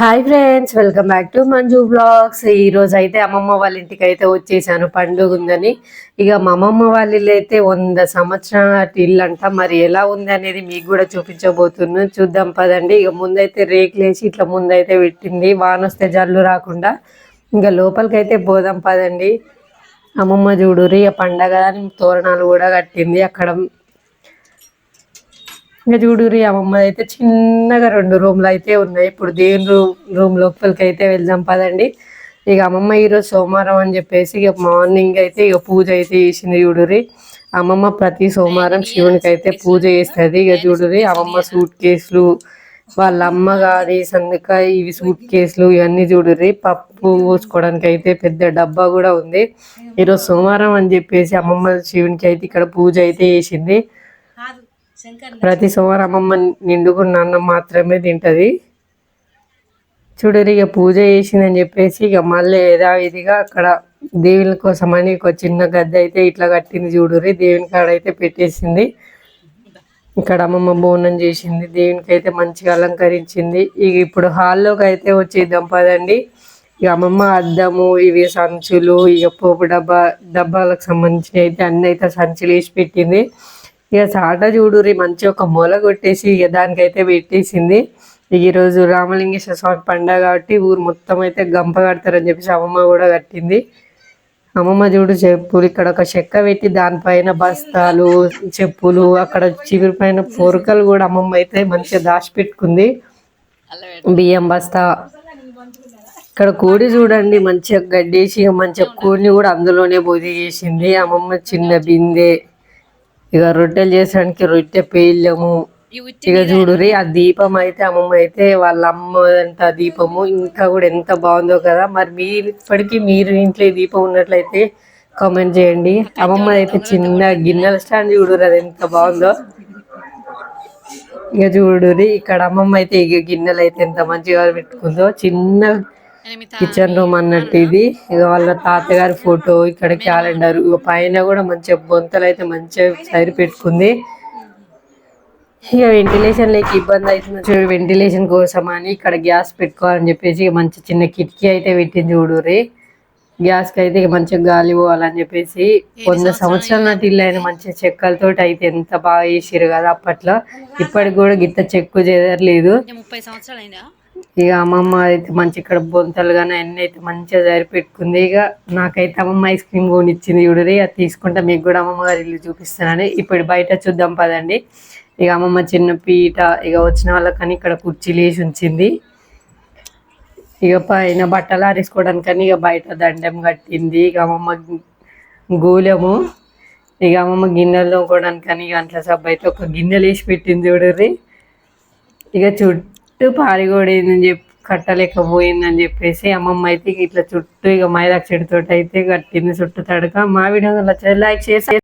Hi friends, welcome back to Manju blogs. ఈ రోజు అయితే అమ్మమ్మ వాళ్ళ ఇంటికి అయితే వచ్చేసాను, పండుగ ఉందని. ఇక మా అమ్మమ్మ వాళ్ళ ఇల్లు అయితే 100 సంవత్సరాల ఇల్లు అంట. మరి ఎలా ఉంది అనేది మీకు కూడా చూపించబోతున్నాను, చూద్దాం పదండి. ఇక ముందైతే రేకులు వేసి ఇట్లా ముందైతే పెట్టింది, వాన వస్తే జల్లు రాకుండా. ఇంకా లోపలికి అయితే పోదాం పదండి. అమ్మమ్మ చూడురి, ఇక పండగ అని తోరణాలు కూడా కట్టింది అక్కడ. ఇంకా చూడురి, అమ్మమ్మ అయితే చిన్నగా 2 రూమ్లు అయితే ఉన్నాయి. ఇప్పుడు దేవుని రూమ్ లోపలికి అయితే వెళ్దాం పదండి. ఇక అమ్మమ్మ ఈరోజు సోమవారం అని చెప్పేసి ఇక మార్నింగ్ అయితే ఇక పూజ అయితే చేసింది. చూడురి, అమ్మమ్మ ప్రతి సోమవారం శివునికి అయితే పూజ చేస్తుంది. ఇక చూడురి, అమ్మమ్మ సూట్ కేసులు, వాళ్ళ అమ్మ గారి సందుకాయ ఇవి సూట్ కేసులు ఇవన్నీ చూడుర్రి. పప్పు పోసుకోవడానికి అయితే పెద్ద డబ్బా కూడా ఉంది. ఈరోజు సోమవారం అని చెప్పేసి అమ్మమ్మ శివునికి అయితే ఇక్కడ పూజ అయితే చేసింది. ప్రతి సోమవారం అమ్మమ్మ నిండుకున్న అన్నం మాత్రమే తింటది. చూడరు, ఇక పూజ చేసిందని చెప్పేసి ఇక మళ్ళీ యథావిధిగా అక్కడ దేవుని కోసం అని ఒక చిన్న గద్దె అయితే ఇట్లా కట్టింది. చూడుర్రి, దేవుని కాడ అయితే పెట్టేసింది. ఇక్కడ అమ్మమ్మ బోనం చేసింది, దేవునికి అయితే మంచిగా అలంకరించింది. ఇక ఇప్పుడు హాల్లోకి అయితే వచ్చేద్దాం పదండి. ఇక అమ్మమ్మ అద్దము, ఇవి సంచులు, ఇక పోపు డబ్బాలకు సంబంధించి అయితే అన్ని అయితే సంచులు వేసి పెట్టింది. ఇక చాట చూడురి, మంచి ఒక మొల కొట్టేసి ఇక దానికైతే పెట్టేసింది. ఈరోజు రామలింగేశ్వర స్వామి పండుగ కాబట్టి ఊరు మొత్తం అయితే గంప కడతారని చెప్పేసి అమ్మమ్మ కూడా కట్టింది. అమ్మమ్మ చూడు చెప్పులు, ఇక్కడ ఒక చెక్క పెట్టి దానిపైన బస్తాలు, చెప్పులు, అక్కడ చివరి పైన పొరకలు కూడా అమ్మమ్మ అయితే మంచిగా దాచిపెట్టుకుంది. బియ్యం బస్తా, ఇక్కడ కోడి చూడండి మంచిగా గడ్డేసి మంచిగా కోడిని కూడా అందులోనే బొది చేసింది అమ్మమ్మ. చిన్న బిందె, ఇక రొట్టెలు చేసడానికి రొట్టె పేలము. ఇక చూడురి, ఆ దీపం అయితే అమ్మమ్మ అయితే వాళ్ళ అమ్మ అంట దీపము ఇంకా కూడా ఎంత బాగుందో కదా. మరి మీరు ఇప్పటికీ మీరు ఇంట్లో దీపం ఉన్నట్లయితే కామెంట్ చేయండి. అమ్మమ్మ అయితే చిన్న గిన్నెల స్టాండ్ చూడురు, అది ఎంత బాగుందో. ఇక చూడురి, ఇక్కడ అమ్మమ్మ అయితే ఇక గిన్నెలు అయితే ఎంత మంచిగా పెట్టుకుందో. చిన్న కిచెన్ రూమ్ అన్నట్టు ఇది. ఇక వాళ్ళ తాతగారి ఫోటో, ఇక్కడ క్యాలెండర్, ఇక పైన కూడా మంచిగా బొంతలు అయితే మంచిగా సైడ్ పెట్టుకుంది. ఇక వెంటిలేషన్ లేక ఇబ్బంది అవుతుంది, వెంటిలేషన్ కోసం అని ఇక్కడ గ్యాస్ పెట్టుకోవాలని చెప్పేసి మంచి చిన్న కిటికీ అయితే పెట్టింది. చూడుర్రి, గ్యాస్కి అయితే ఇక మంచిగా గాలి పోవాలని చెప్పేసి 100 సంవత్సరాల నాటి ఇల్లు అయిన మంచిగా చెక్కలతో అయితే ఎంత బాగా చేసిరు కదా అప్పట్లో. ఇప్పటికి కూడా గిత్త చెక్కు చేయలేదు. ఇక అమ్మమ్మ అయితే మంచి ఇక్కడ బొంతలు కానీ అన్నీ అయితే మంచిగా సరిపెట్టుకుంది. ఇక నాకైతే అమ్మమ్మ ఐస్ క్రీమ్ కొనిచ్చింది. చూడరి, అది తీసుకుంటే మీకు కూడా అమ్మమ్మ గారి ఇల్లు చూపిస్తానని. ఇప్పుడు బయట చూద్దాం పదండి. ఇక అమ్మమ్మ చిన్న పీట, ఇక వచ్చిన వాళ్ళకని ఇక్కడ కుర్చీలు వేసి ఉంచింది. ఇక పైన బట్టలు ఆరేసుకోవడానికని ఇక బయట దండం కట్టింది. ఇక అమ్మమ్మ గూలెము, ఇక అమ్మమ్మ గిన్నెలు తోముకోవడానికని ఇక అంట్ల సబ్బు అయితే ఒక గిన్నెలు వేసి పెట్టింది. చూడరి, ఇక చుట్టూ పారిగోడేందని చెప్పి కట్టలేకపోయిందని చెప్పేసి అమ్మమ్మ అయితే ఇట్లా చుట్టూ ఇక మైదాకు చెడుతోటి అయితే కట్టింది చుట్టూ తడక. మా వీడియో లైక్ చేసి